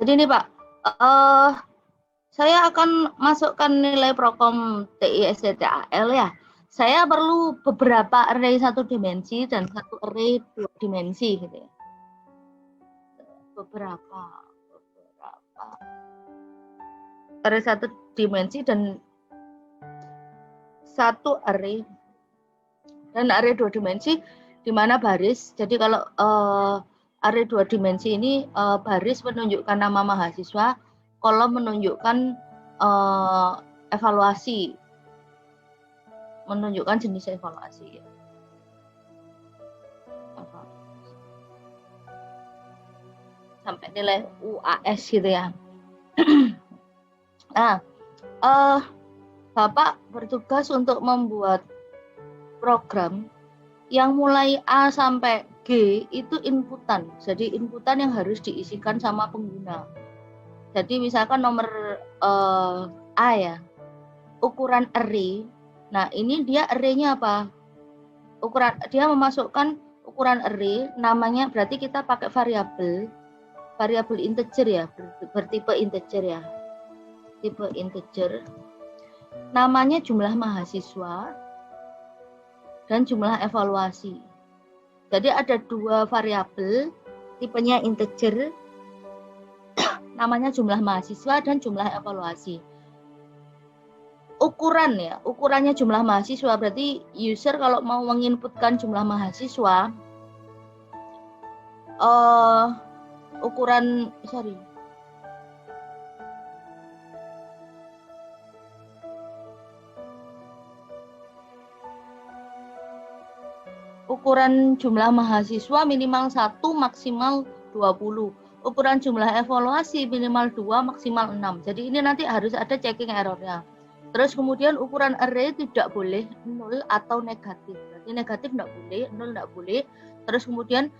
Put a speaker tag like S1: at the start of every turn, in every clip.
S1: Jadi ini Pak, saya akan masukkan nilai Prokom TISCTAL ya. Saya perlu beberapa array satu dimensi dan satu array dua dimensi gitu ya. Beberapa array satu dimensi dan satu array dua dimensi di mana baris. Jadi kalau array dua dimensi ini baris menunjukkan nama mahasiswa, kolom menunjukkan evaluasi, menunjukkan jenis evaluasi. Sampai nilai UAS gitu ya. Nah, Bapak bertugas untuk membuat program yang mulai A sampai G itu inputan. Jadi inputan yang harus diisikan sama pengguna. Jadi misalkan nomor A ya, ukuran array. Nah ini dia arraynya apa? Dia memasukkan ukuran array, namanya berarti kita pakai variabel integer ya, bertipe integer ya, tipe integer. Namanya jumlah mahasiswa dan jumlah evaluasi. Jadi ada dua variabel, tipenya integer, namanya jumlah mahasiswa dan jumlah evaluasi. Ukuran ya, ukurannya jumlah mahasiswa, berarti user kalau mau menginputkan jumlah mahasiswa, ukuran jumlah mahasiswa minimal 1, maksimal 20. Ukuran jumlah evaluasi minimal 2, maksimal 6. Jadi ini nanti harus ada checking errornya. Terus kemudian ukuran array tidak boleh 0 atau negatif. Berarti negatif tidak boleh, 0 tidak boleh. Terus kemudian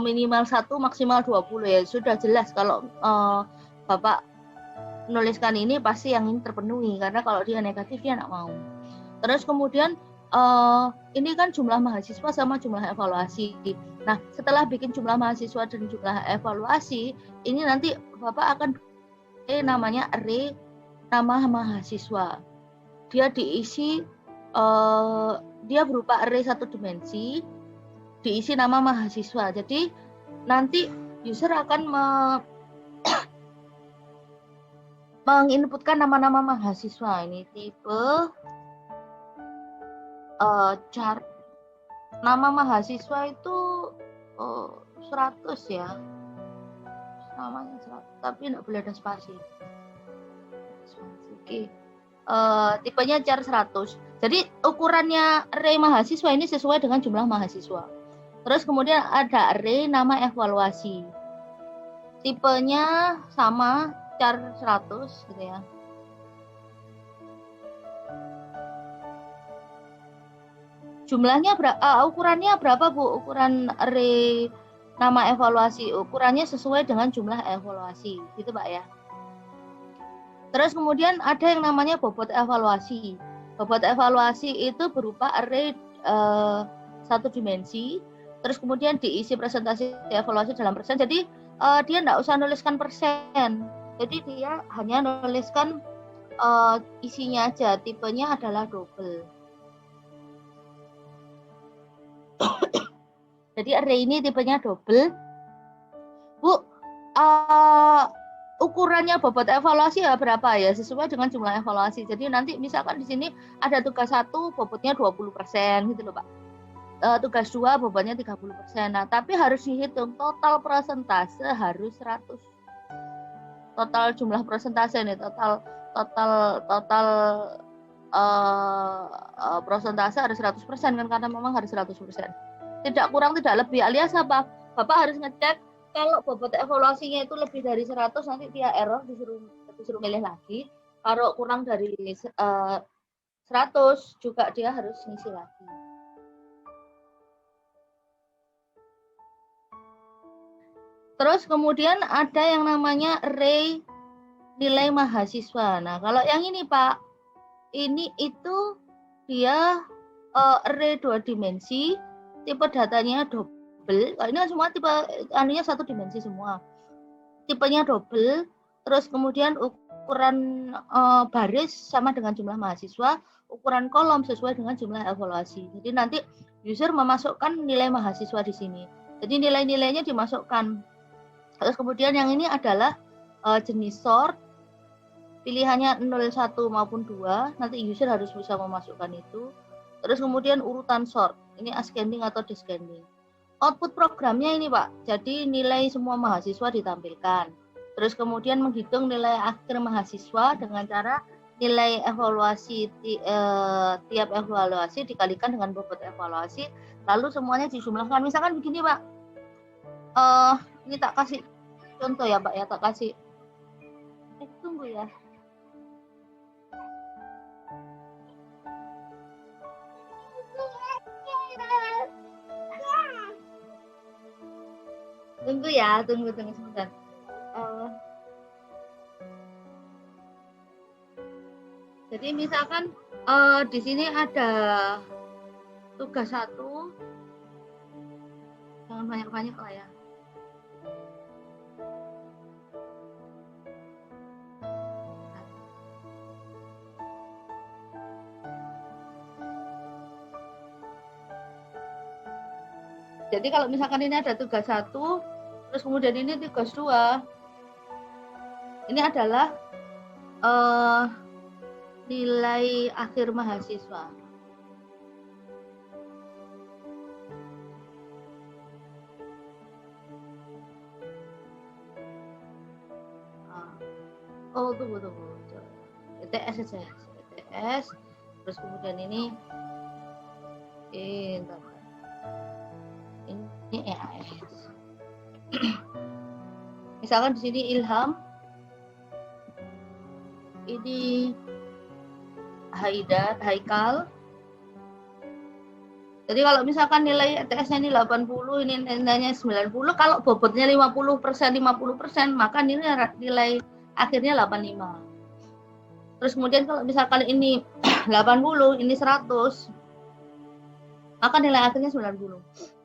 S1: minimal 1, maksimal 20 ya. Sudah jelas kalau Bapak menuliskan ini pasti yang ini terpenuhi. Karena kalau dia negatif dia tidak mau. Terus kemudian ini kan jumlah mahasiswa sama jumlah evaluasi. Nah, setelah bikin jumlah mahasiswa dan jumlah evaluasi, ini nanti Bapak akan namanya array nama mahasiswa. Dia diisi, dia berupa array satu dimensi, diisi nama mahasiswa. Jadi nanti user akan menginputkan nama-nama mahasiswa. Ini tipe chart. Nama mahasiswa itu 100 ya. Namanya 100, tapi tidak boleh ada spasi. Oke. Tipenya char 100. Jadi ukurannya array mahasiswa ini sesuai dengan jumlah mahasiswa. Terus kemudian ada array nama evaluasi. Tipenya sama char 100 gitu ya. Jumlahnya ukurannya berapa Bu? Ukuran array nama evaluasi, ukurannya sesuai dengan jumlah evaluasi, gitu Pak ya. Terus kemudian ada yang namanya bobot evaluasi. Bobot evaluasi itu berupa array satu dimensi, terus kemudian diisi presentasi evaluasi dalam persen. Jadi dia tidak usah nuliskan persen, jadi dia hanya nuliskan isinya aja. Tipenya adalah double. Jadi array ini tipenya double. Bu, ukurannya bobot evaluasi ya berapa ya? Sesuai dengan jumlah evaluasi. Jadi nanti misalkan di sini ada tugas 1 bobotnya 20% gitu loh Pak. Tugas 2 bobotnya 30%. Nah, tapi harus dihitung total persentase harus 100. Total jumlah persentase nih, total persentase harus 100% kan, karena memang harus 100%. Tidak kurang tidak lebih, alias apa? Bapak harus ngecek kalau bobot evaluasinya itu lebih dari 100 nanti dia error, disuruh milih lagi. Kalau kurang dari 100 juga dia harus ngisi lagi. Terus kemudian ada yang namanya array nilai mahasiswa. Nah, kalau yang ini Pak, ini itu dia array 2 dimensi, tipe datanya double. Ini semua tipe anunya 1 dimensi semua. tipenya double, terus kemudian ukuran baris sama dengan jumlah mahasiswa, ukuran kolom sesuai dengan jumlah evaluasi. Jadi nanti user memasukkan nilai mahasiswa di sini. Jadi nilai-nilainya dimasukkan. Terus kemudian yang ini adalah jenis sort, pilihannya 0, 1 maupun 2, nanti user harus bisa memasukkan itu. Terus kemudian urutan sort, ini ascending atau descending. Output programnya ini Pak, jadi nilai semua mahasiswa ditampilkan. Terus kemudian menghitung nilai akhir mahasiswa dengan cara nilai evaluasi tiap evaluasi dikalikan dengan bobot evaluasi, lalu semuanya dijumlahkan. Misalkan begini Pak, ini tak kasih contoh ya Pak ya, tak kasih. Tunggu ya. Tunggu ya, tunggu sebentar. Jadi misalkan di sini ada tugas 1, jangan banyak-banyak lah ya. Jadi kalau misalkan ini ada tugas 1, terus kemudian ini tugas 2, ini adalah nilai akhir mahasiswa. Oh, tunggu. ETS saja. ETS, terus kemudian ini EAS. Misalkan di sini Ilham, ini Haikal. Jadi kalau misalkan nilai ETS-nya ini 80, ini nilainya 90, kalau bobotnya 50%, maka nilai akhirnya 85. Terus kemudian kalau misalkan ini 80, ini 100, maka nilai akhirnya 90.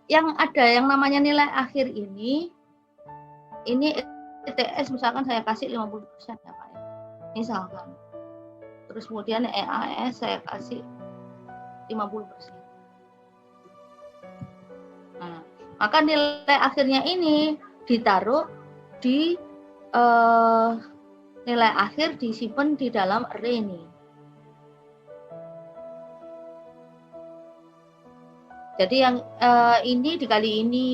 S1: Yang ada yang namanya nilai akhir ini ETS misalkan saya kasih 50% ya Pak ya. Misalkan. Terus kemudian EAS saya kasih 50%. Nah, maka nilai akhirnya ini ditaruh di nilai akhir disimpan di dalam array ini. Jadi yang ini dikali ini,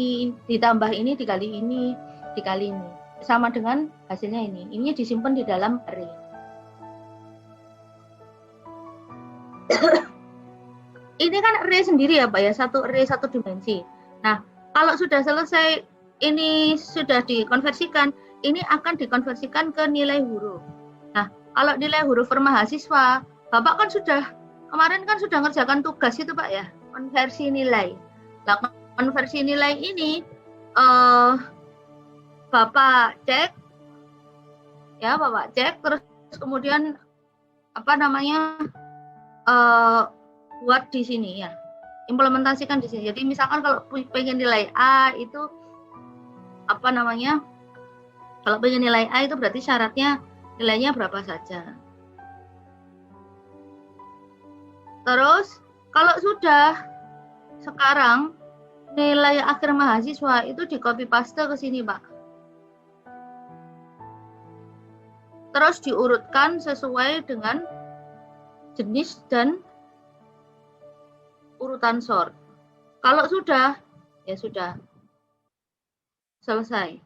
S1: ditambah ini dikali ini, dikali ini. Sama dengan hasilnya ini. Ini disimpan di dalam array. Ini kan array sendiri ya Pak ya, satu array satu dimensi. Nah, kalau sudah selesai, ini sudah dikonversikan, ini akan dikonversikan ke nilai huruf. Nah, kalau nilai huruf per mahasiswa, Bapak kan kemarin kan sudah ngerjakan tugas itu Pak ya, konversi nilai. Nah, konversi nilai ini Bapak cek, ya Bapak cek, terus kemudian buat di sini ya, implementasikan di sini. Jadi misalkan kalau pengen nilai A itu kalau pengen nilai A itu berarti syaratnya nilainya berapa saja. Terus kalau sudah sekarang nilai akhir mahasiswa itu di copy paste ke sini Pak. Terus diurutkan sesuai dengan jenis dan urutan sort. Kalau sudah, ya sudah selesai.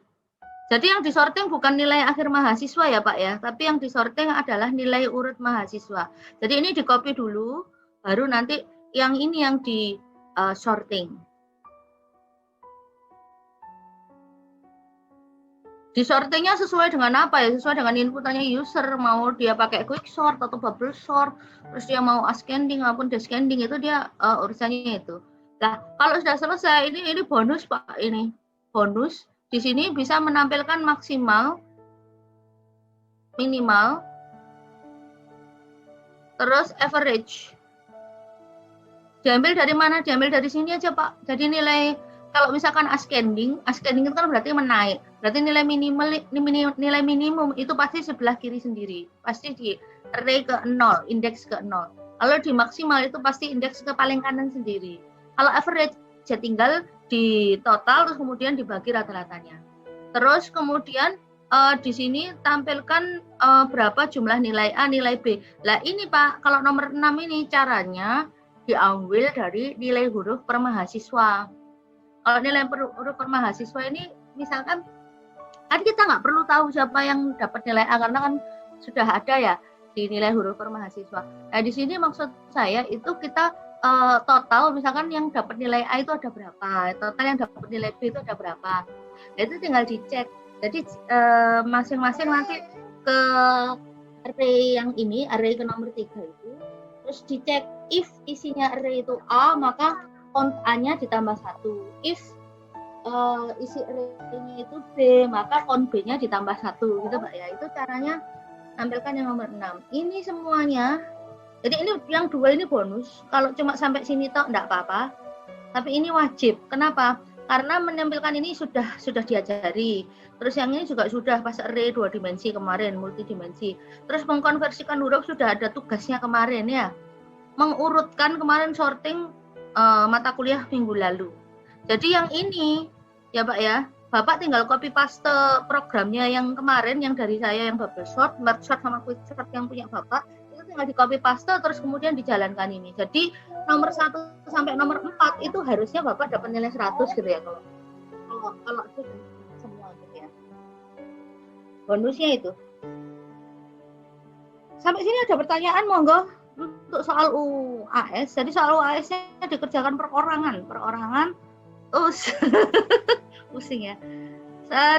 S1: Jadi yang disorting bukan nilai akhir mahasiswa ya Pak ya, tapi yang disorting adalah nilai urut mahasiswa. Jadi ini di copy dulu, baru nanti yang ini yang di sorting. Di sortingnya sesuai dengan apa ya? Sesuai dengan inputannya user, mau dia pakai quick sort atau bubble sort, terus dia mau ascending maupun descending, itu dia urusannya itu. Nah, kalau sudah selesai, ini bonus Pak, ini bonus. Di sini bisa menampilkan maksimal, minimal, terus average. Diambil dari mana? Diambil dari sini aja Pak. Jadi nilai kalau misalkan ascending itu kan berarti menaik. Berarti nilai minimum itu pasti sebelah kiri sendiri. Pasti di array ke 0, indeks ke 0. Kalau di maksimal itu pasti indeks ke paling kanan sendiri. Kalau average ya tinggal di total terus kemudian dibagi rata-ratanya. Terus kemudian di sini tampilkan berapa jumlah nilai A, nilai B. Lah ini Pak, kalau nomor 6 ini caranya diambil dari nilai huruf per mahasiswa. Kalau nilai huruf per mahasiswa ini misalkan kan kita nggak perlu tahu siapa yang dapat nilai A karena kan sudah ada ya di nilai huruf per mahasiswa. Nah di sini maksud saya itu kita total misalkan yang dapat nilai A itu ada berapa, total yang dapat nilai B itu ada berapa. Nah, itu tinggal dicek. Jadi masing-masing nanti ke array yang ini, array ke nomor 3 itu, terus dicek if isinya array itu A, maka count A-nya ditambah 1. If isi array-nya itu B, maka count B-nya ditambah 1 gitu Pak ya. Itu caranya tampilkan yang nomor 6. Ini semuanya. Jadi ini yang 2 ini bonus. Kalau cuma sampai sini toh enggak apa-apa. Tapi ini wajib. Kenapa? Karena menampilkan ini sudah diajari. Terus yang ini juga sudah pas array 2 dimensi kemarin, multidimensi. Terus mengkonversikan huruf sudah ada tugasnya kemarin ya. Mengurutkan kemarin sorting mata kuliah minggu lalu. Jadi yang ini ya Pak ya, Bapak tinggal copy paste programnya yang kemarin yang dari saya yang bubble sort, merge sort sama quick sort yang punya Bapak, itu tinggal di copy paste terus kemudian dijalankan ini. Jadi nomor 1 sampai nomor 4 itu harusnya Bapak dapat nilai 100 gitu ya kalau itu semua gitu ya. Bonusnya itu. Sampai sini ada pertanyaan monggo untuk soal UAS. Jadi soal UAS-nya dikerjakan perorangan. Pusing ya.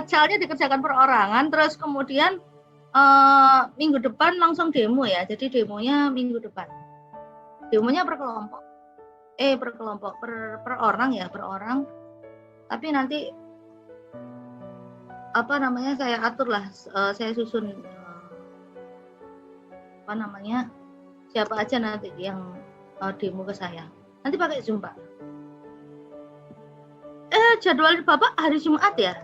S1: Soalnya dikerjakan perorangan terus kemudian minggu depan langsung demo ya. Jadi demonya minggu depan. Demonya per kelompok. Per orang ya, per orang. Tapi nanti saya atur lah, saya susun siapa aja nanti yang demo ke saya. Nanti pakai Zoom Pak. Jadwal Bapak hari Jumat ya?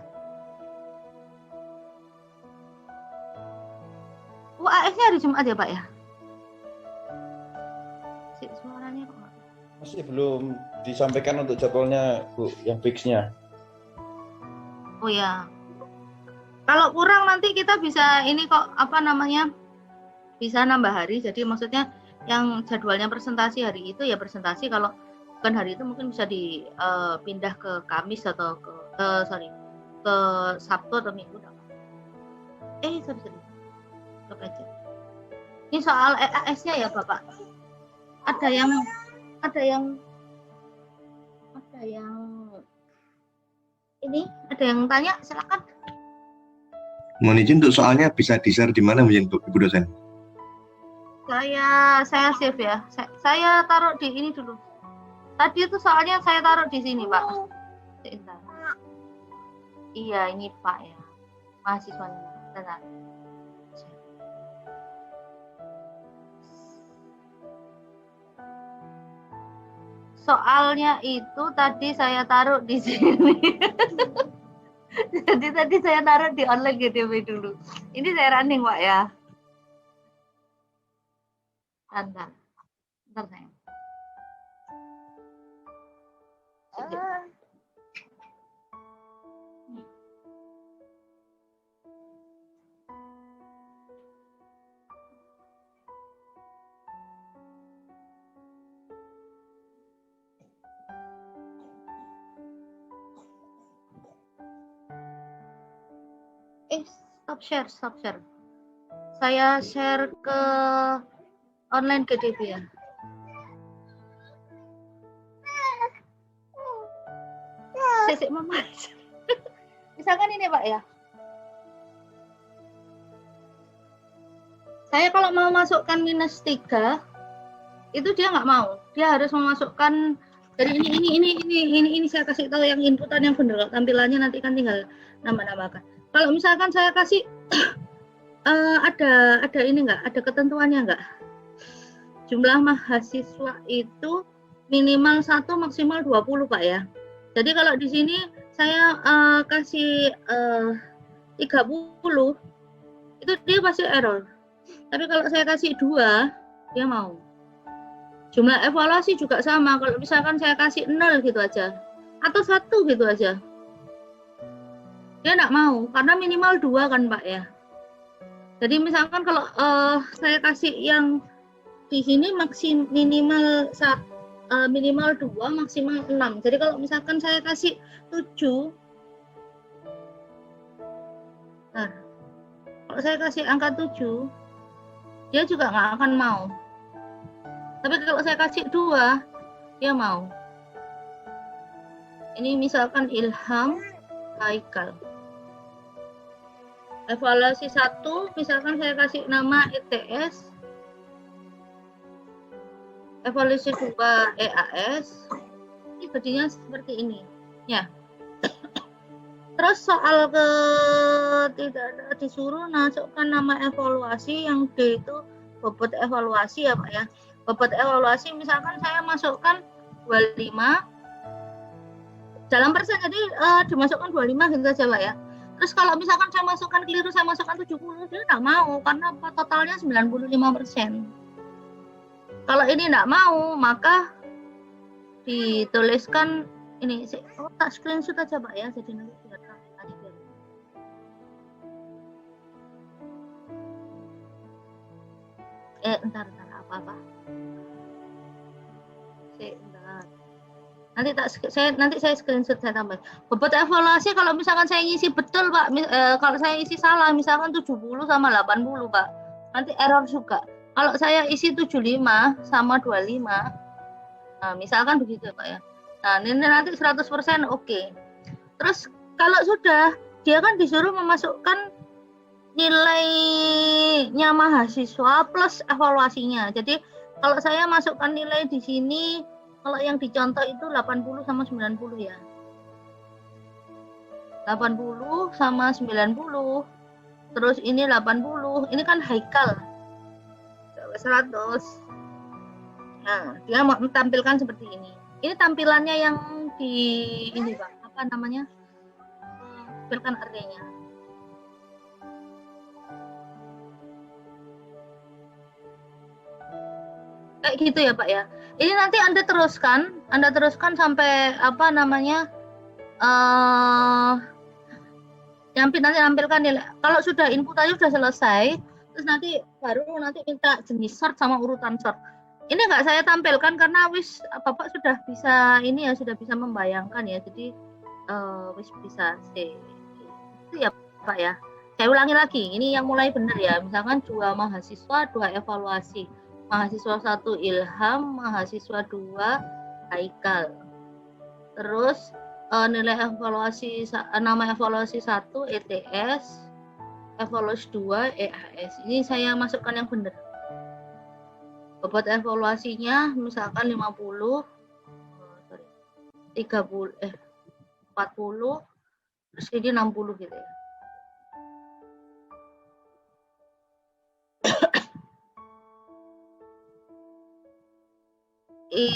S1: UAS-nya hari Jumat ya Pak ya? Suaranya kok
S2: masih belum disampaikan untuk jadwalnya Bu, yang fixnya.
S1: Oh ya. Kalau kurang nanti kita bisa ini kok bisa nambah hari. Jadi maksudnya yang jadwalnya presentasi hari itu ya presentasi, kalau bukan hari itu mungkin bisa dipindah ke Kamis atau ke Sabtu atau Minggu. Sorry. Ini soal EAS-nya ya Bapak. Ada yang tanya, silakan.
S3: Mohon izin untuk soalnya bisa di-share di mana mungkin Ibu dosen?
S1: Saya save ya. Saya taruh di ini dulu. Tadi itu soalnya saya taruh di sini, Pak. Sebentar. Iya, ini Pak ya. Mahasiswanya. Bentar. Soalnya itu tadi saya taruh di sini. Jadi tadi saya taruh di online GTV dulu. Ini saya running Pak ya. Bentar sayang. Stop share. Saya share ke online GTV ya. Sesek mama. Misalkan ini Pak ya. Saya kalau mau masukkan -3 itu dia nggak mau. Dia harus memasukkan dari ini saya kasih tahu yang inputan yang benar. Tampilannya nanti kan tinggal nambah-nambahkan. Kalau misalkan saya kasih ada ini enggak? Ada ketentuannya enggak? Jumlah mahasiswa itu minimal 1 maksimal 20 Pak ya. Jadi kalau di sini saya kasih 30, itu dia pasti error. Tapi kalau saya kasih 2, dia mau. Jumlah evaluasi juga sama. Kalau misalkan saya kasih 0 gitu aja, atau 1 gitu aja, dia nggak mau, karena minimal 2 kan Pak ya. Jadi misalkan kalau saya kasih yang di sini minimal 2, maksimal 6. Jadi kalau misalkan saya kasih 7, nah kalau saya kasih angka 7, dia juga nggak akan mau. Tapi kalau saya kasih 2, dia mau. Ini misalkan Ilham, Haikal. Evaluasi 1, misalkan saya kasih nama ETS. Evaluasi 2, EAS. Ini jadinya seperti ini. Ya. Terus soal tidak disuruh masukkan nama evaluasi, yang D itu bobot evaluasi ya Pak ya. Bobot evaluasi misalkan saya masukkan 25 dalam persen, jadi dimasukkan 25 gitu saja Pak ya. Terus kalau misalkan saya masukkan keliru, saya masukkan 70, dia nggak mau karena totalnya 95%. Kalau ini nggak mau, maka dituliskan ini. Tak screenshot aja Pak ya, jadi nanti biar entar apa-apa. Nanti saya screenshot, saya tambah. Bobot evaluasi kalau misalkan saya ngisi betul Pak, kalau saya isi salah misalkan 70 sama 80 Pak, nanti error juga. Kalau saya isi 75 sama 25, nah misalkan begitu Pak ya. Nah ini nanti 100% oke. Terus kalau sudah, dia kan disuruh memasukkan nilainya mahasiswa plus evaluasinya. Jadi kalau saya masukkan nilai di sini, kalau yang dicontoh itu 80 sama 90 ya. 80 sama 90. Terus ini 80. Ini kan Haikal. 100. Nah, dia mau tampilkan seperti ini. Ini tampilannya yang di ini Pak. Apa namanya? Tampilkan arraynya. Kayak gitu ya Pak ya. Ini nanti Anda teruskan sampai apa namanya, nanti tampilkan nilai. Kalau sudah input tadi sudah selesai, terus nanti baru minta jenis sort sama urutan sort. Ini nggak saya tampilkan karena Bapak sudah bisa ini ya, sudah bisa membayangkan ya. Jadi bisa itu ya Pak ya. Saya ulangi lagi, ini yang mulai benar ya. Misalkan 2 mahasiswa, 2 evaluasi. Mahasiswa 1 Ilham, mahasiswa 2 Haikal. Terus nilai evaluasi, nama evaluasi 1 ETS, evaluasi 2 EAS. Ini saya masukkan yang benar. Bobot evaluasinya misalkan 40, 40, terus ini 60 gitu ya. Oke.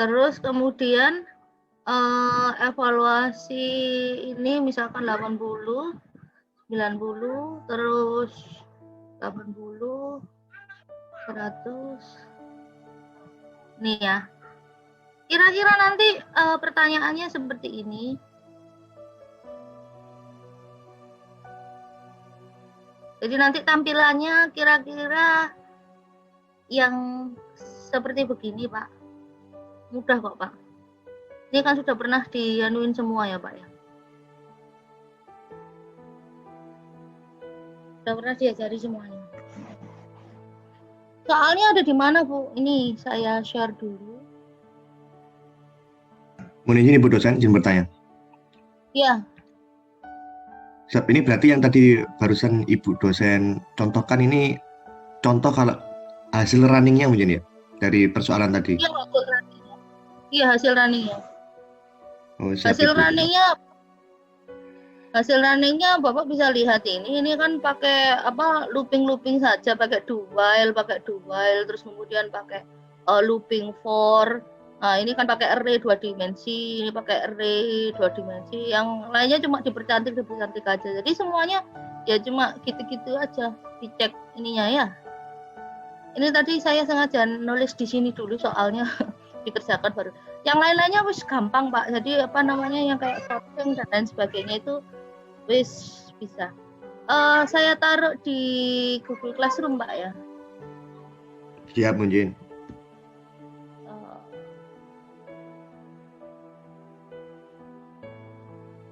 S1: Terus kemudian evaluasi ini misalkan 80, 90, terus 80, 100. Nih ya. Kira-kira nanti pertanyaannya seperti ini. Jadi nanti tampilannya kira-kira yang seperti begini Pak. Mudah kok Pak. Ini kan sudah pernah dianuin semua ya Pak ya. Sudah pernah diajari semuanya. Soalnya ada di mana Bu? Ini saya share dulu.
S3: Mohon izin Ibu dosen, izin bertanya.
S1: Ya.
S3: Ini berarti yang tadi barusan Ibu dosen contohkan ini contoh kalau hasil runningnya mungkin ya dari persoalan tadi.
S1: Iya hasil runningnya. Iya hasil runningnya.
S3: Oh,
S1: hasil runningnya Hasil runningnya Bapak bisa lihat ini kan pakai apa looping saja, pakai do while, terus kemudian pakai looping for. Nah, ini kan pakai array 2 dimensi, ini pakai array 2 dimensi, yang lainnya cuma dipercantik aja. Jadi semuanya ya cuma gitu-gitu aja, dicek ininya ya. Ini tadi saya sengaja nulis di sini dulu soalnya dikerjakan baru. Yang lain-lainnya wis gampang Pak. Jadi apa namanya yang kayak sorting dan lain sebagainya itu wis bisa. Saya taruh di Google Classroom Pak ya.
S3: Siap Munjin.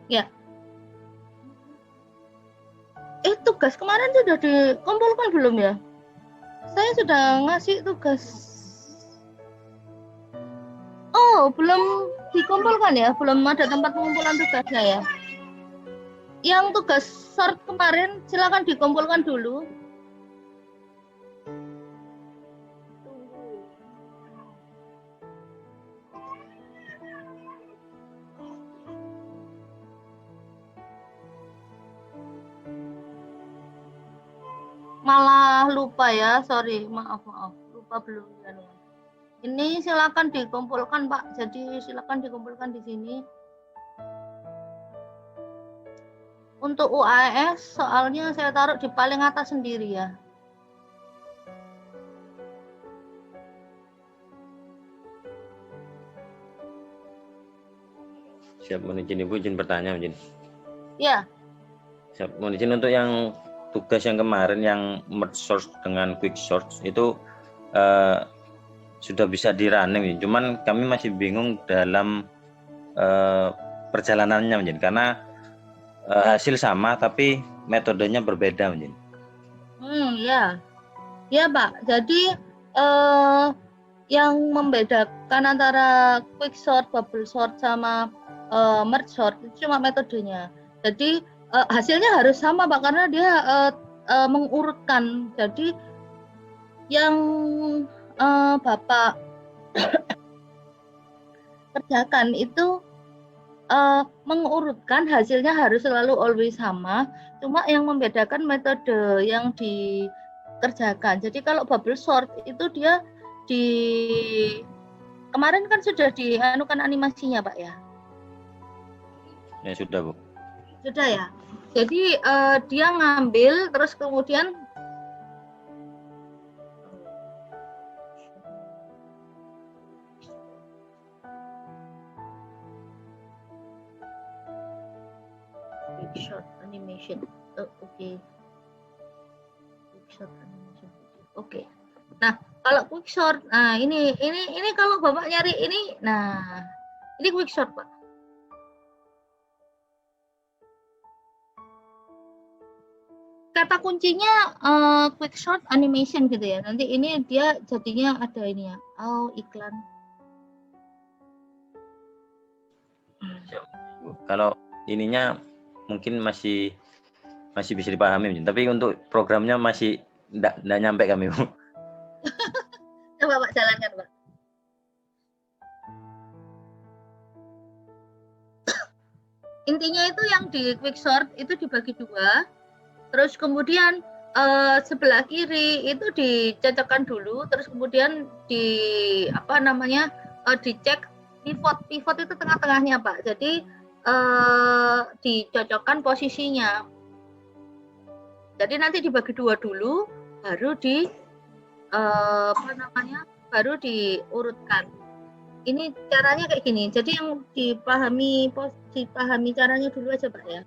S1: Ya. Tugas kemarin sudah dikumpulkan belum ya? Saya sudah ngasih tugas. Oh, belum dikumpulkan ya? Belum ada tempat pengumpulan tugasnya ya? Yang tugas sort kemarin silakan dikumpulkan dulu. Malah lupa ya, sorry, maaf, lupa belum. Ini silakan dikumpulkan Pak, jadi silakan dikumpulkan di sini. Untuk UAS soalnya saya taruh di paling atas sendiri ya.
S4: Siap, mohon izin Ibu, izin bertanya izin.
S1: Ya.
S4: Siap, mohon izin untuk yang tugas yang kemarin yang merge source dengan quick source itu sudah bisa di running, cuman kami masih bingung dalam perjalanannya menjadi karena hasil sama tapi metodenya berbeda menjadi.
S1: Ya Pak. Jadi yang membedakan antara quick sort, bubble sort sama merge sort itu cuma metodenya. Jadi hasilnya harus sama Pak karena dia mengurutkan. Jadi yang Bapak kerjakan itu mengurutkan, hasilnya harus selalu always sama, cuma yang membedakan metode yang dikerjakan. Jadi kalau bubble sort itu dia kemarin kan sudah dianukan animasinya Pak ya?
S4: Ya sudah Bu.
S1: Sudah ya. Jadi dia ngambil terus kemudian quick shot animation. Oke. Quick shot animation. Oke. Nah, kalau quick shot, nah ini kalau Bapak nyari ini, nah ini quick shot Pak. Kata kuncinya quick short animation gitu ya. Nanti ini dia jadinya ada ini ya. Iklan.
S4: Kalau ininya mungkin masih bisa dipahami, tapi untuk programnya masih enggak nyampe kami Bu.
S1: Coba Pak jalankan Pak. Intinya itu yang di quick sort itu dibagi dua. Terus kemudian sebelah kiri itu dicocokkan dulu, terus kemudian dicek pivot itu tengah-tengahnya Pak. Jadi dicocokkan posisinya. Jadi nanti dibagi dua dulu, baru baru diurutkan. Ini caranya kayak gini. Jadi yang dipahami caranya dulu aja Pak ya.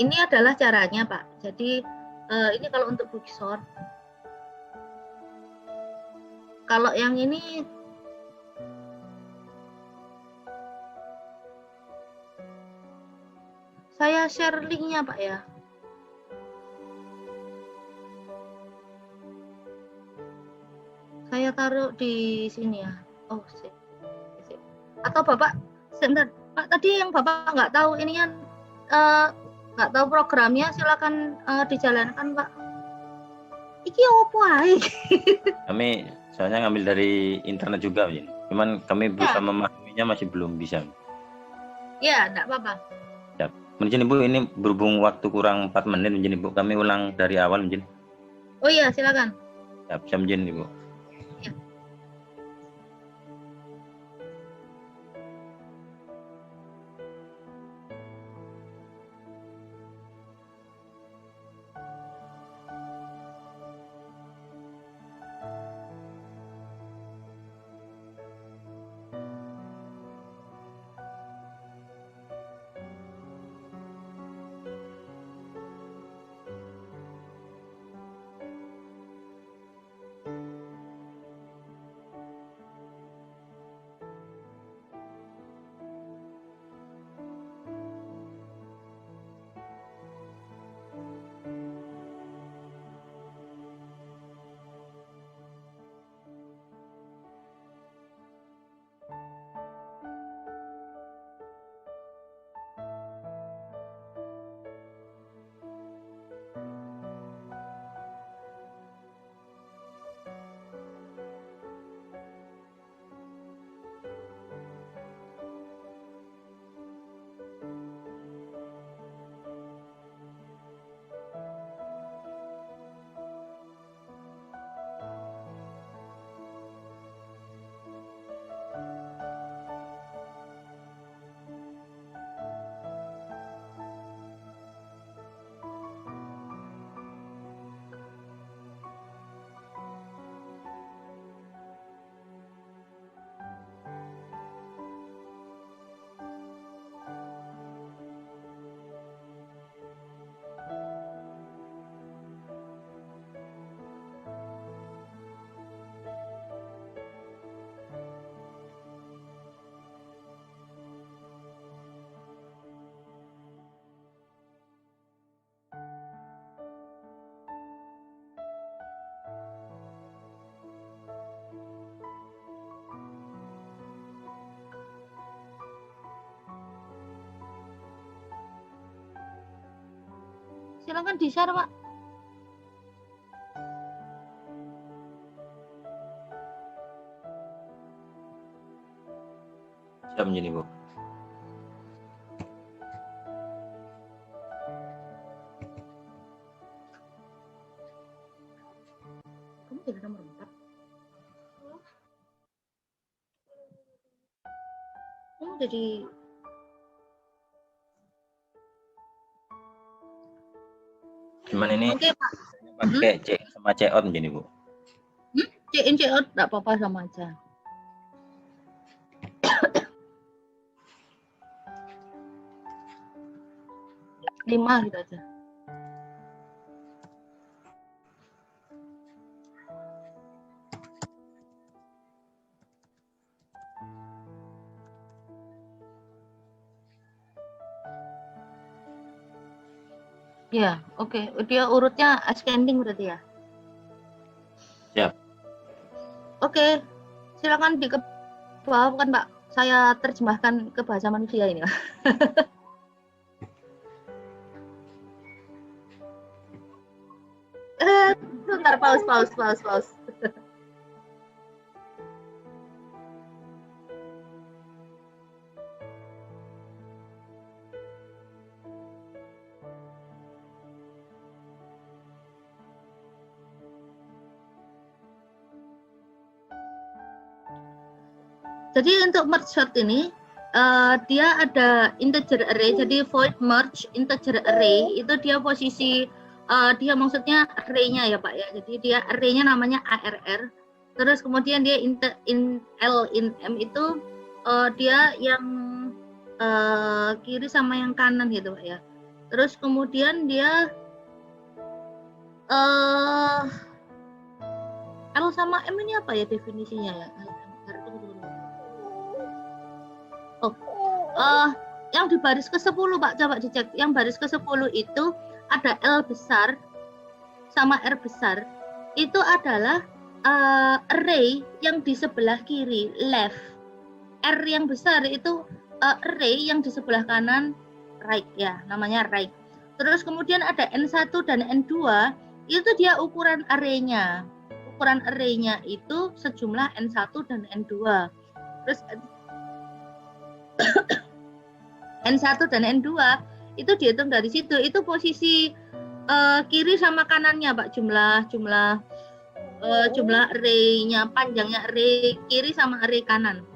S1: Ini adalah caranya Pak. Jadi ini kalau untuk quick sort. Kalau yang ini saya share linknya Pak ya. Saya taruh di sini ya. Sip. Atau Bapak sebentar Pak, tadi yang Bapak nggak tahu ininya nggak tahu programnya, silakan dijalankan Pak. Iki opo ae?
S4: Kami soalnya ngambil dari internet juga, Mbak. Cuman kami berusaha memahaminya masih belum bisa.
S1: Ya, enggak apa-apa.
S4: Mungkin Ibu ini berhubung waktu kurang 4 menit, mungkin Ibu kami ulang dari awal mungkin.
S1: Oh iya, silakan.
S4: Ya, bisa mungkin Ibu.
S1: Silakan di-share, Pak.
S4: Siap mungkin Ibu.
S1: Kamu jadi nomor 4. Kamu jadi
S4: Cuman ini
S1: Oke, Pak.
S4: pakai C sama C out mungkin Ibu.
S1: C-in C-out enggak apa-apa, sama aja. Lima gitu aja. Ya, oke. Dia urutnya ascending berarti ya?
S4: Siap.
S1: Oke. Silakan di bawah kan, Pak. Saya terjemahkan ke bahasa manusia ini. Bentar, pause. Jadi untuk merge sort ini dia ada integer array, jadi void merge integer array itu dia posisi dia maksudnya array-nya ya Pak ya. Jadi dia array-nya namanya ARR. Terus kemudian dia L in M itu dia yang kiri sama yang kanan gitu Pak ya. Terus kemudian dia L sama M ini apa ya definisinya ya? Yang di baris ke-10 Pak, coba dicek. Yang baris ke-10 itu ada L besar sama R besar. Itu adalah array yang di sebelah kiri, left. R yang besar itu array yang di sebelah kanan, right ya, namanya right. Terus kemudian ada N1 dan N2 itu dia ukuran arraynya. Ukuran arraynya itu sejumlah N1 dan N2. Terus N1 dan N2 itu dihitung dari situ. Itu posisi kiri sama kanannya, Pak, jumlah arraynya, panjangnya array kiri sama array kanan.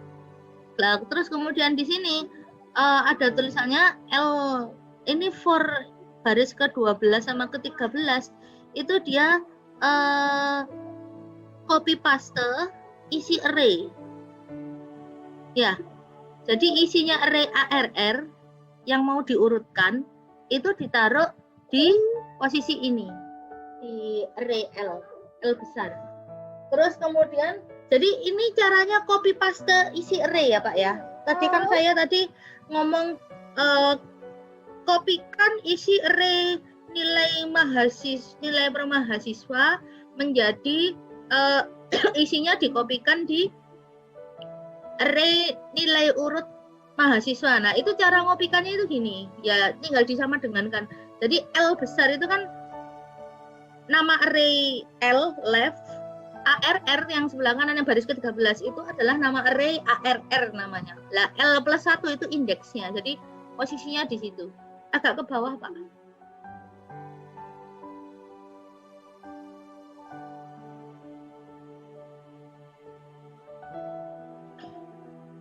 S1: Nah, terus kemudian di sini ada tulisannya L ini for baris ke-12 sama ke-13 itu dia copy paste isi array. Ya. Jadi isinya array ARR yang mau diurutkan itu ditaruh di posisi ini. Di array L besar. Terus kemudian jadi ini caranya copy paste isi array ya, Pak ya. Tadi kan saya tadi ngomong kopikan isi array nilai per mahasiswa menjadi isinya dikopikan di array nilai urut mahasiswa. Nah, itu cara ngopikannya itu gini. Ya, tinggal disama dengankan. Jadi L besar itu kan nama array L left, ARR yang sebelah kanan yang baris ke-13 itu adalah nama array ARR namanya. Lah L plus 1 itu indeksnya. Jadi posisinya di situ. Agak ke bawah, Pak.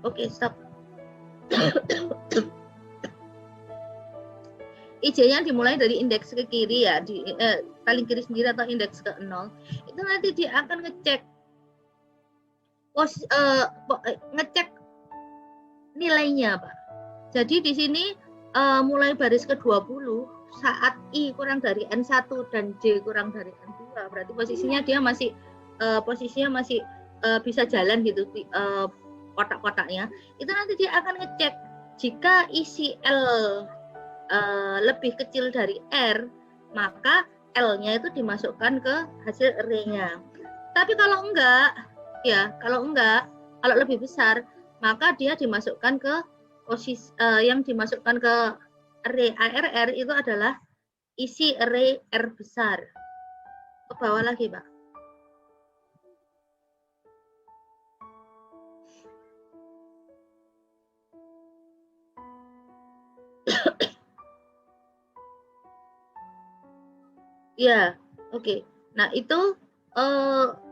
S1: Oke, stop. IJ-nya dimulai dari indeks ke kiri ya, paling kiri sendiri atau indeks ke 0. Itu nanti dia akan ngecek ngecek nilainya, Pak. Jadi di sini mulai baris ke-20 saat I kurang dari N1 dan J kurang dari N2, berarti posisinya dia masih bisa jalan gitu kotak-kotaknya. Itu nanti dia akan ngecek jika isi L lebih kecil dari R, maka L-nya itu dimasukkan ke hasil array-nya. Tapi kalau lebih besar, maka dia dimasukkan ke posisi yang dimasukkan ke array ARR itu adalah isi array R besar. Ke bawah lagi, Pak. Ya, oke. Nah, itu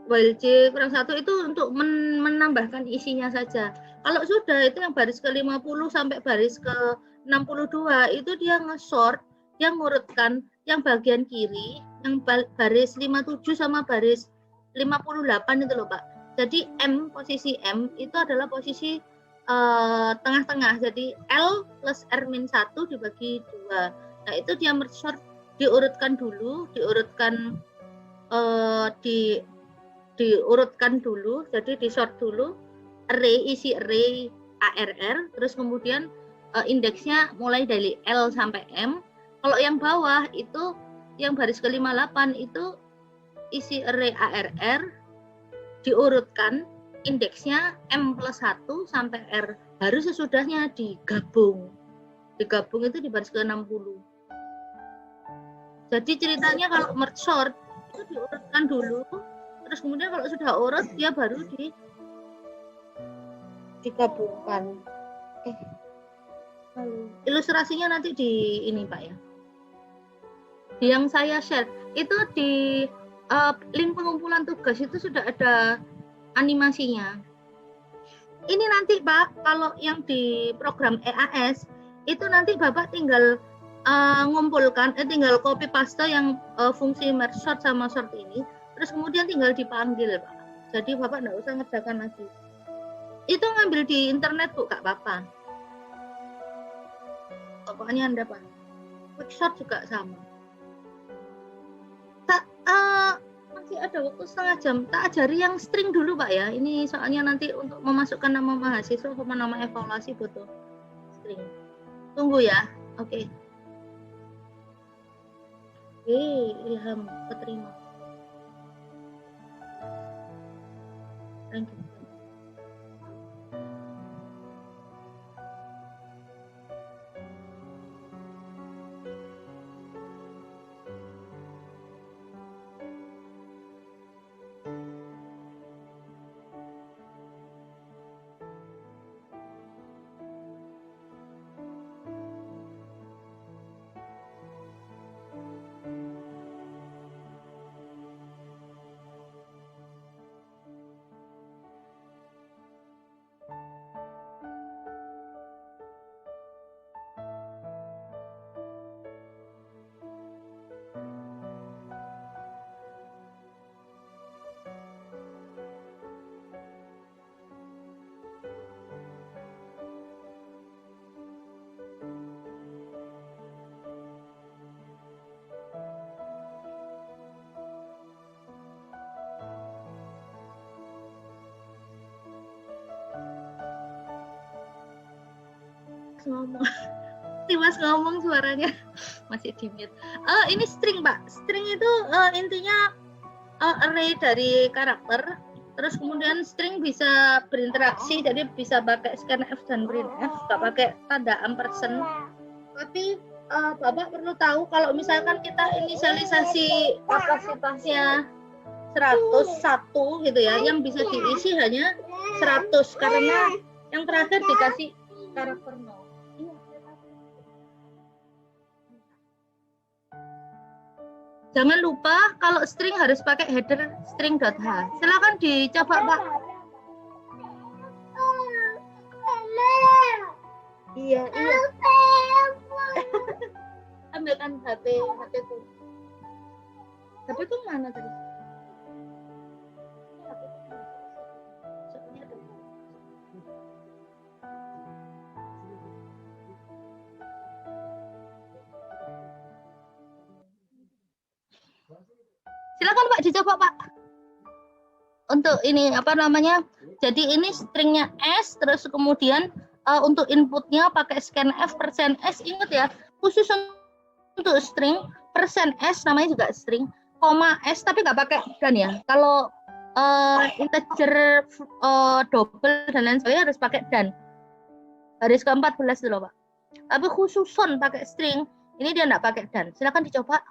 S1: while J kurang 1 itu untuk menambahkan isinya saja. Kalau sudah itu yang baris ke-50 sampai baris ke-62 itu dia nge-sort, dia ngurutkan yang bagian kiri, yang baris 57 sama baris 58 itu loh, Pak. Jadi posisi M itu adalah posisi tengah-tengah. Jadi L plus R-1 dibagi 2. Nah, itu dia sort diurutkan dulu, diurutkan dulu, jadi di sort dulu isi array ARR, terus kemudian indeksnya mulai dari L sampai M. Kalau yang bawah itu yang baris ke-58 itu isi array ARR diurutkan indeksnya M plus 1 sampai R, baru sesudahnya digabung itu di baris ke-60. Jadi ceritanya kalau merge sort itu diurutkan dulu, terus kemudian kalau sudah urut dia baru digabungkan. Ilustrasinya nanti di ini, Pak ya. Yang saya share itu di link pengumpulan tugas itu sudah ada animasinya. Ini nanti, Pak, kalau yang di program EAS itu nanti Bapak tinggal ngumpulkan, tinggal copy paste yang fungsi merge sort sama sort ini, terus kemudian tinggal dipanggil, Pak. Jadi Bapak nggak usah ngerjakan lagi. Itu ngambil di internet, Bu, Kak Bapak. Pokoknya Anda, Pak. Quick sort juga sama. Masih ada waktu setengah jam. Tak ajari yang string dulu, Pak ya. Ini soalnya nanti untuk memasukkan nama mahasiswa sama nama evaluasi butuh string. Tunggu ya. Oke. Ilham keterima. Thank you. Mas ngomong. Mas ngomong suaranya masih di-mute. Ini string, Pak. String itu intinya array dari karakter. Terus kemudian string bisa berinteraksi, jadi bisa pakai scanf dan printf, nggak pakai tanda ampersand. Tapi Bapak perlu tahu kalau misalkan kita inisialisasi kapasitasnya 101 gitu ya, yang bisa diisi hanya 100 karena yang terakhir dikasih karakter 0. Jangan lupa kalau string harus pakai header string.h. Silakan dicoba, Pak. Iya. Ambilkan HP ku. HP ku mana tadi? Silakan Pak dicoba Pak. Untuk ini apa namanya? Jadi ini stringnya S, terus kemudian untuk inputnya pakai scanf %s. Ingat ya, khusus untuk string %s namanya juga string, koma S tapi nggak pakai dan ya. Kalau integer double dan lain sebagainya harus pakai dan. Baris ke-14 dulu Pak. Tapi khususon pakai string, ini dia nggak pakai dan. Silakan dicoba.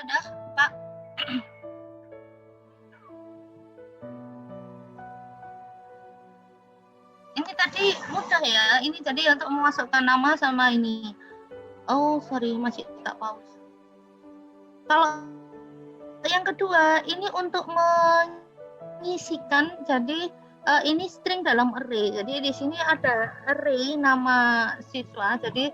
S1: Sudah, Pak. Ini tadi mudah ya. Ini jadi untuk memasukkan nama sama ini. Oh, sorry, masih tak pause. Kalau yang kedua, ini untuk mengisikan, jadi ini string dalam array. Jadi di sini ada array nama siswa. Jadi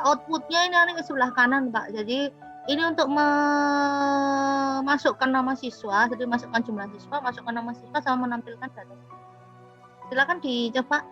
S1: outputnya ini ada ke sebelah kanan, Pak. Jadi ini untuk memasukkan nama siswa. Jadi masukkan jumlah siswa, masukkan nama siswa, sama menampilkan data. Silakan dicoba.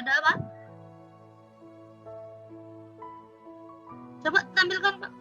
S1: Sudah, Pak? Coba tampilkan, Pak.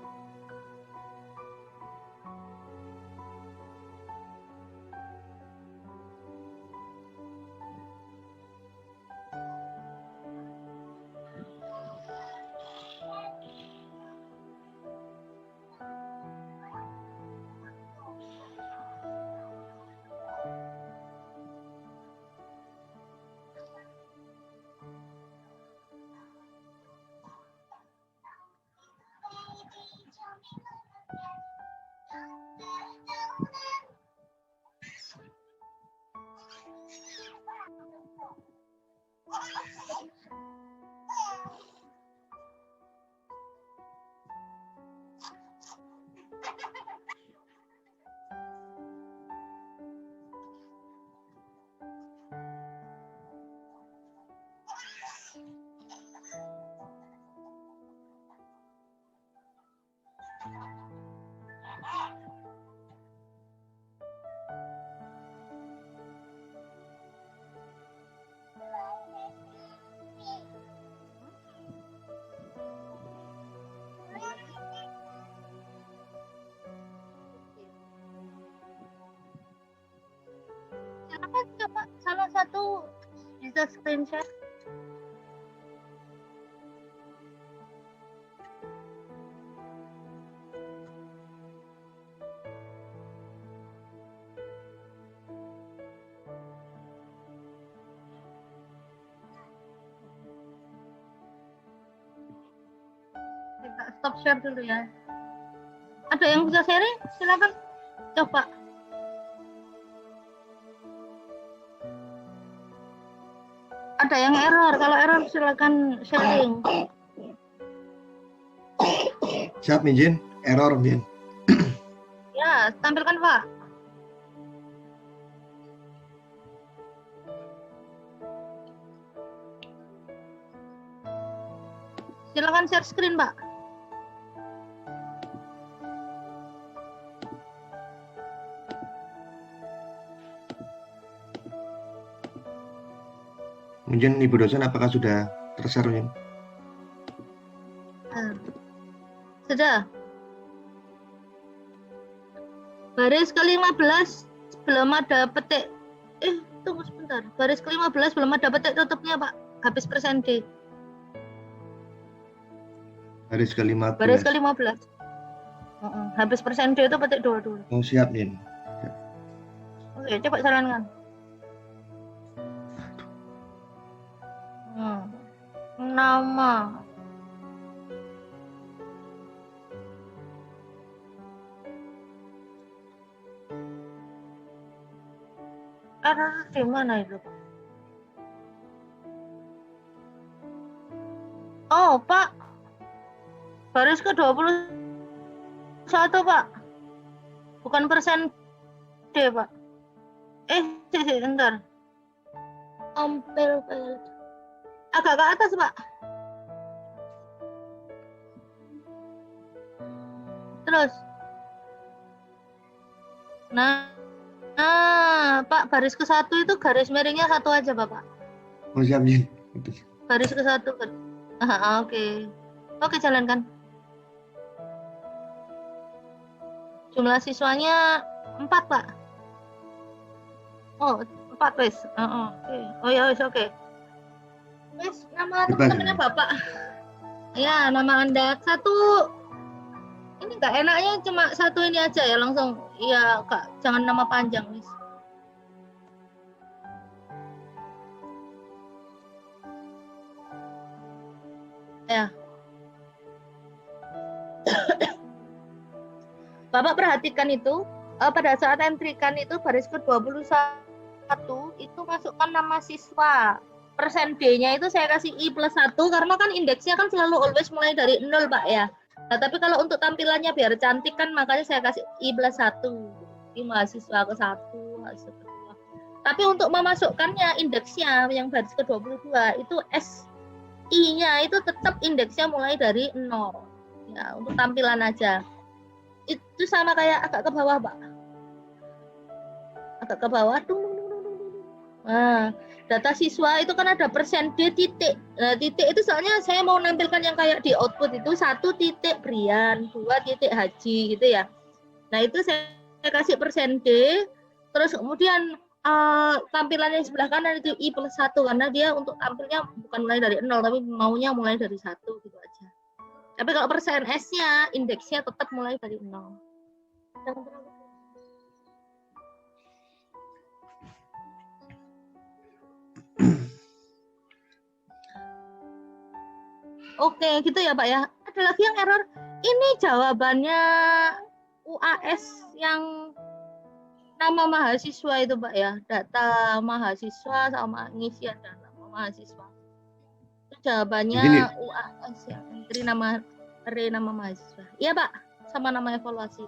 S1: Silakan coba salah satu bisa screenshot. Kita stop share dulu ya. Ada yang bisa sharing? Silakan coba. Ada yang error. Kalau error silakan sharing.
S3: Siap, Minjin. Error, Min.
S1: Ya, tampilkan, Pak. Silakan share screen, Pak.
S3: Minjin, Ibu dosen apakah sudah tershare, Min?
S1: Sudah. Baris ke-15 belum ada petik. Tunggu sebentar. Baris ke-15 belum ada petik tutupnya, Pak. Habis persen D.
S3: Baris ke-15.
S1: Baris ke-15. Habis persen D itu petik 22.
S3: Oh, siap, Min.
S1: Oke, coba jalankan. Nama. Error di mana itu, Pak? Oh, Pak. Baris ke-21, Pak. Bukan persen D, Pak. Bentar. Tampil agak ke atas, Pak. Terus. Nah, Pak, baris ke-1 itu garis miringnya satu aja, Bapak.
S3: Oh, siap, Min.
S1: Baris ke-1. Oke. Oke, jalankan. Jumlah siswanya 4, Pak. Oh, 4, wes. Oke. Oh ya, wes, oke. Wes, nama teman-temannya Bapak. Ya, nama Anda. Satu. Ini nggak enaknya cuma satu ini aja ya, langsung. Iya, Kak. Jangan nama panjang, wes. Ya. Bapak perhatikan itu, pada saat entrikan itu baris ke-21 itu masukkan nama siswa. Persen D-nya itu saya kasih I+1 karena kan indeksnya kan selalu always mulai dari 0, Pak ya. Nah, tapi kalau untuk tampilannya biar cantik kan makanya saya kasih I+1. Ini mahasiswa ke-1, mahasiswa ke-2. Tapi untuk memasukkannya indeksnya yang baris ke-22 itu S I-nya itu tetap indeksnya mulai dari 0. Ya, untuk tampilan aja. Itu sama kayak agak ke bawah, Pak. Agak ke bawah. Nah, data siswa itu kan ada persen D titik. Nah, titik itu soalnya saya mau nampilkan yang kayak di output itu 1 titik Brian, 2 titik Haji gitu ya. Nah, itu saya kasih persen D, terus kemudian tampilan yang sebelah kanan itu I plus 1 karena dia untuk tampilnya bukan mulai dari 0 tapi maunya mulai dari 1 gitu aja. Tapi kalau persen S-nya indeksnya tetap mulai dari 0. Oke, gitu ya Pak ya. Ada lagi yang error. Ini jawabannya UAS yang nama mahasiswa itu Pak ya. Data mahasiswa sama pengisian dan nama mahasiswa. Itu jawabannya
S3: Begini.
S1: UAS ya. Dari nama mahasiswa. Iya Pak, sama nama evaluasi.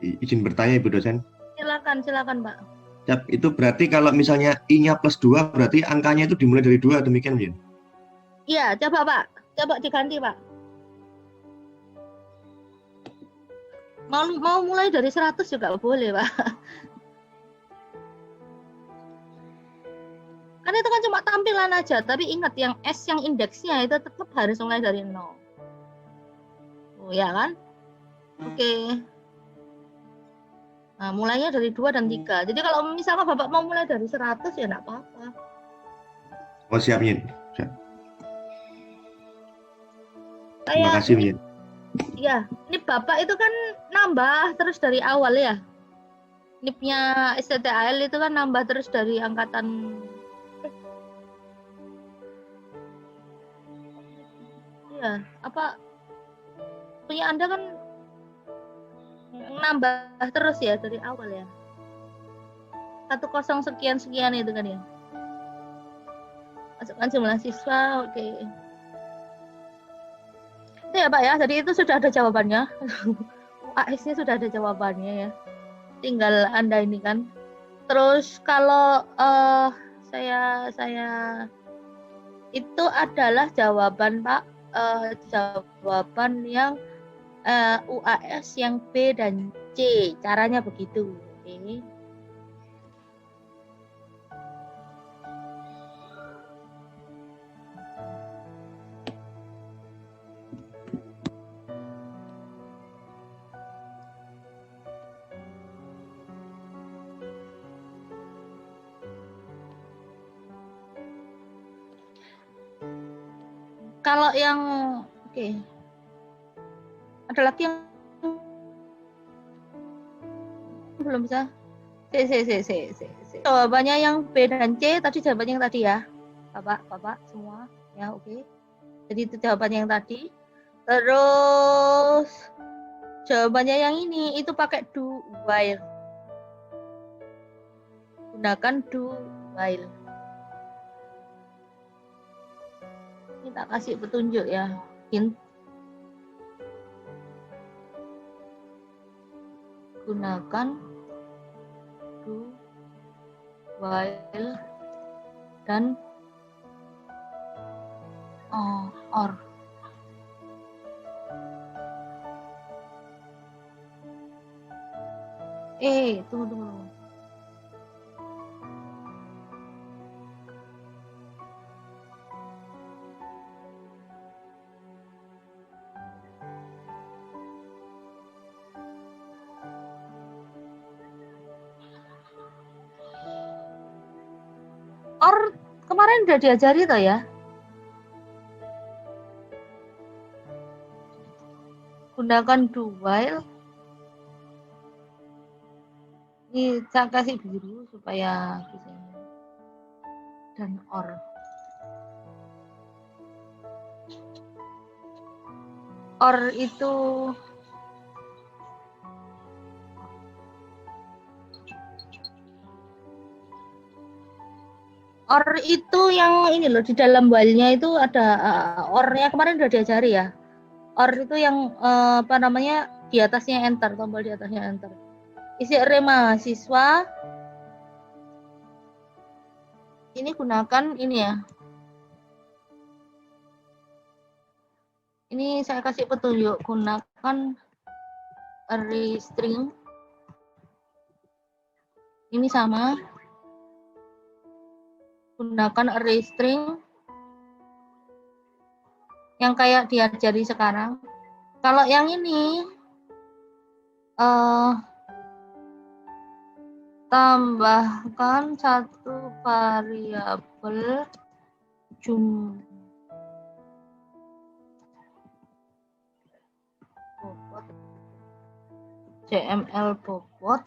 S3: Izin bertanya Ibu dosen.
S1: Silakan Pak.
S3: Yap, itu berarti kalau misalnya I-nya plus 2 berarti angkanya itu dimulai dari 2 demikian ya?
S1: Iya, coba Pak. Coba diganti Pak. Mau mulai dari 100 juga boleh Pak. Kan itu kan cuma tampilan aja, tapi ingat yang S yang indeksnya itu tetap harus mulai dari 0. Oh ya kan? Oke. Nah, mulainya dari 2 dan 3. Jadi kalau misalnya Bapak mau mulai dari 100 ya enggak apa-apa.
S3: Oh siap Yin. Siap. Terima
S1: Kayak
S3: kasih Yin.
S1: ya, NIP Bapak itu kan nambah terus dari awal ya. NIP-nya STTAL itu kan nambah terus dari angkatan ya, apa punya Anda kan nambah terus ya dari awal ya. 10 sekian itu kan ya. Masukkan jumlah siswa, oke. Itu ya Pak ya, jadi itu sudah ada jawabannya. UAS-nya sudah ada jawabannya ya. Tinggal Anda ini kan. Terus kalau saya itu adalah jawaban Pak, jawaban yang UAS yang B dan C. Caranya begitu. Oke. Kalau yang oke. Ada lagi yang belum bisa. Jawabannya yang B dan C tadi jawabannya yang tadi ya. Bapak semua ya, oke. Jadi itu jawabannya yang tadi. Terus jawabannya yang ini itu pakai do while. Gunakan do while. Ini tak kasih petunjuk ya. Hint. Gunakan do while dan or. Tunggu. Or kemarin udah diajari toh ya? Gunakan do while. Ini saya kasih biru supaya bisa. Dan or. Or itu yang ini loh, di dalam while-nya itu ada or-nya kemarin udah diajari ya. Or itu yang di atasnya enter, tombol di atasnya enter. Isi array mahasiswa. Ini gunakan ini ya. Ini saya kasih petunjuk, gunakan array string. Ini sama. Gunakan array string yang kayak diajari sekarang. Kalau yang ini tambahkan satu variabel jumlah bobot CML bobot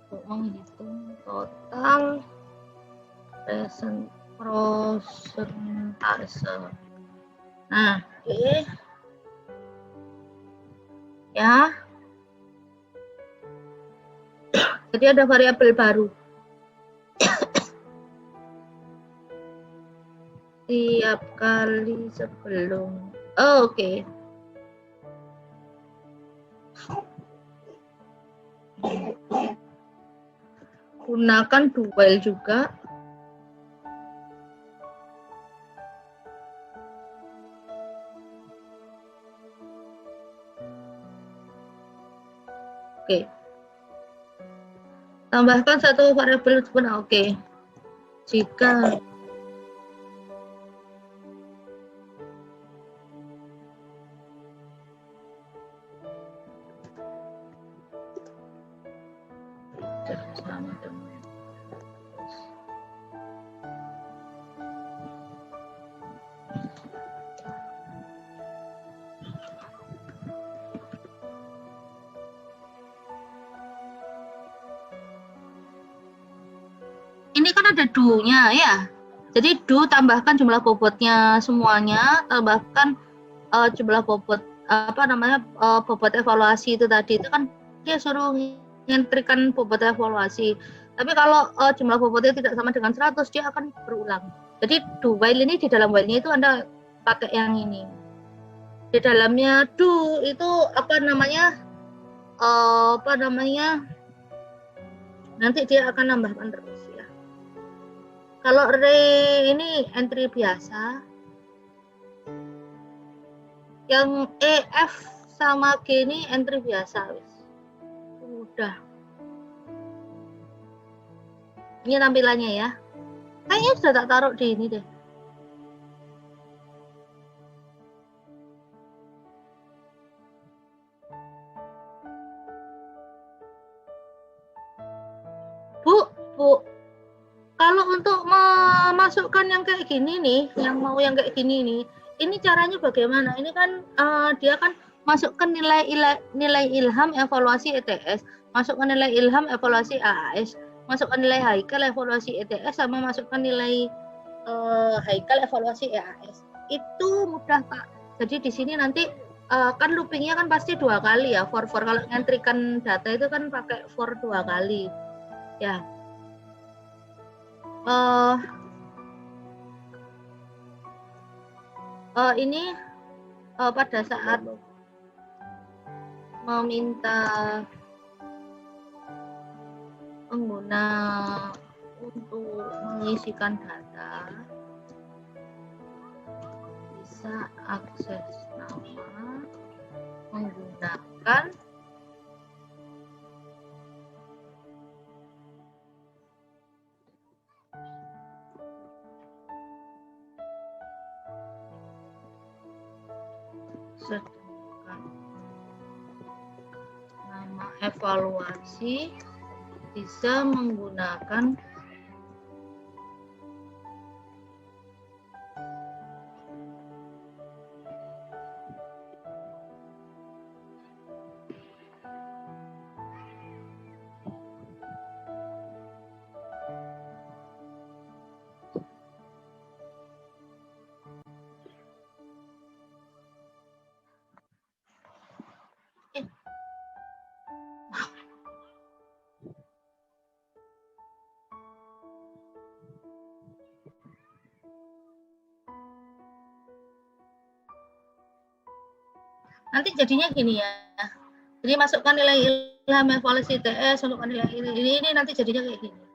S1: untuk menghitung total prosentase. Nah, oke. Ya. Jadi ada variabel baru. Tiap kali sebelum. Oh, oke. Gunakan do while juga. Oke. Tambahkan satu variabel pun oke. Jika sama dengan ini kan ada do-nya ya. Jadi do tambahkan jumlah bobotnya semuanya, tambahkan jumlah bobot bobot evaluasi itu tadi itu kan dia suruh ngentrikan bobot evaluasi. Tapi kalau jumlah bobotnya tidak sama dengan 100 dia akan berulang. Jadi do while ini di dalam while-nya itu Anda pakai yang ini. Di dalamnya do itu nanti dia akan nambahkan terus ya. Kalau array ini entry biasa, yang EF sama G ini entry biasa, wis. Udah. Ini tampilannya ya. Kayaknya sudah tak taruh di ini deh. Bu. Kalau untuk memasukkan yang kayak gini nih, yang mau yang kayak gini nih, ini caranya bagaimana? Ini kan dia kan masukkan nilai ilham evaluasi ETS, masukkan nilai ilham evaluasi AAS, masukkan nilai Haikal evaluasi ETS, sama masukkan nilai Haikal evaluasi EAS. Itu mudah Pak. Jadi di sini nanti kan loopingnya kan pasti 2 kali ya. For kalau ngentrikan data itu kan pakai for 2 kali. Ya. Ini pada saat meminta pengguna untuk mengisikan data, bisa akses nama menggunakan sedangkan nama evaluasi bisa menggunakan nanti jadinya gini ya. Jadi masukkan nilai ilham evaluasi TS untuk nilai ini nanti jadinya kayak gini.